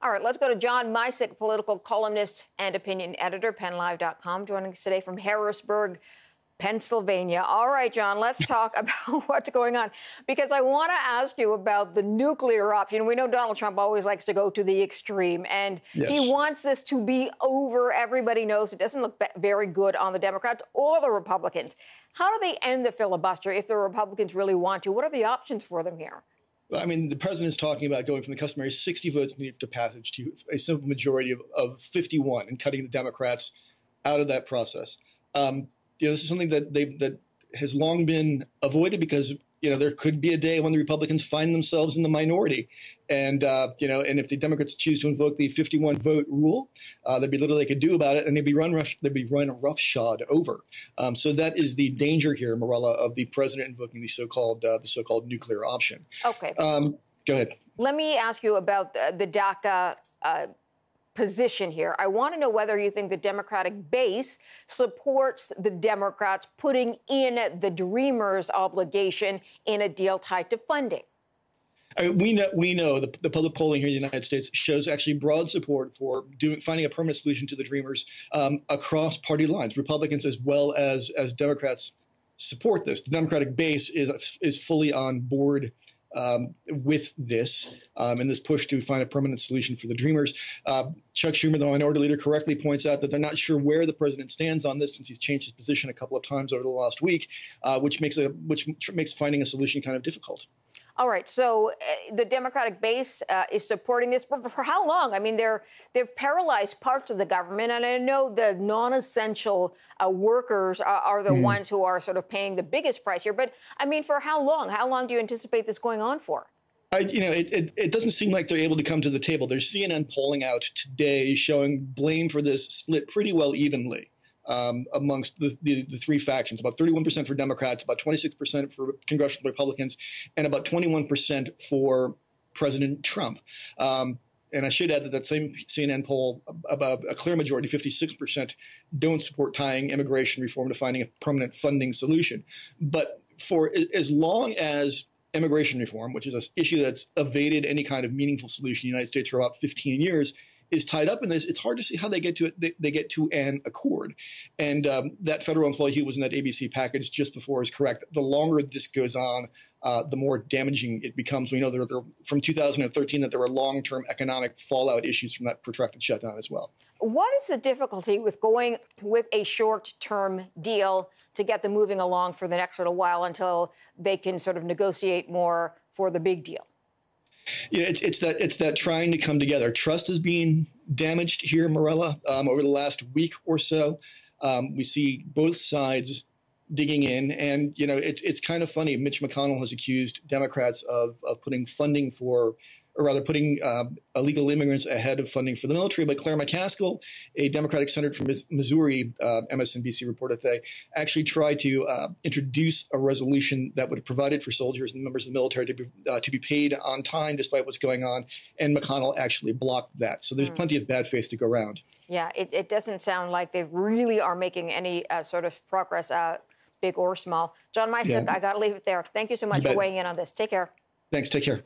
All right, let's go to John Micek, political columnist and opinion editor, PennLive.com, joining us today from Harrisburg, Pennsylvania. All right, John, let's talk about what's going on, because I want to ask you about the nuclear option. We know Donald Trump always likes to go to the extreme, and he wants this to be over. Everybody knows it doesn't look very good on the Democrats or the Republicans. How do they end the filibuster if the Republicans really want to? What are the options for them here? I mean, the president is talking about going from the customary 60 votes needed to passage to a simple majority of 51 and cutting the Democrats out of that process. This is something that has long been avoided because, there could be a day when the Republicans find themselves in the minority. And, and if the Democrats choose to invoke the 51 vote rule, there'd be little they could do about it, and they'd be run roughshod over. So that is the danger here, Morella, of the president invoking the so-called nuclear option. Okay. Go ahead. Let me ask you about the DACA position here. I want to know whether you think the Democratic base supports the Democrats putting in the Dreamers obligation in a deal tied to funding. We know the public polling here in the United States shows actually broad support for finding a permanent solution to the Dreamers across party lines. Republicans as well as Democrats support this. The Democratic base is fully on board with this and this push to find a permanent solution for the Dreamers. Chuck Schumer, the minority leader, correctly points out that they're not sure where the president stands on this since he's changed his position a couple of times over the last week, which makes finding a solution kind of difficult. All right. So the Democratic base is supporting this. But for how long? I mean, they've paralyzed parts of the government. And I know the non-essential workers are the ones who are sort of paying the biggest price here. But I mean, for how long? How long do you anticipate this going on for? It doesn't seem like they're able to come to the table. There's CNN polling out today showing blame for this split pretty well evenly amongst the three factions, about 31% for Democrats, about 26% for congressional Republicans, and about 21% for President Trump. And I should add that same CNN poll, about a clear majority, 56%, don't support tying immigration reform to finding a permanent funding solution. But for as long as immigration reform, which is an issue that's evaded any kind of meaningful solution in the United States for about 15 years, is tied up in this, it's hard to see how they get to it. They get to an accord. And that federal employee who was in that ABC package just before is correct. The longer this goes on, the more damaging it becomes. We know there from 2013 that there were long-term economic fallout issues from that protracted shutdown as well. What is the difficulty with going with a short-term deal to get them moving along for the next little while until they can sort of negotiate more for the big deal? It's that trying to come together. Trust is being damaged here, Morella, over the last week or so. We see both sides digging in, and it's kind of funny. Mitch McConnell has accused Democrats of putting funding for, or rather putting illegal immigrants ahead of funding for the military. But Claire McCaskill, a Democratic senator from Missouri, MSNBC reported today, actually tried to introduce a resolution that would have provided for soldiers and members of the military to be paid on time despite what's going on. And McConnell actually blocked that. So there's plenty of bad faith to go around. Yeah, it doesn't sound like they really are making any sort of progress, big or small. John Micek, I got to leave it there. Thank you so much for weighing in on this. Take care. Thanks. Take care.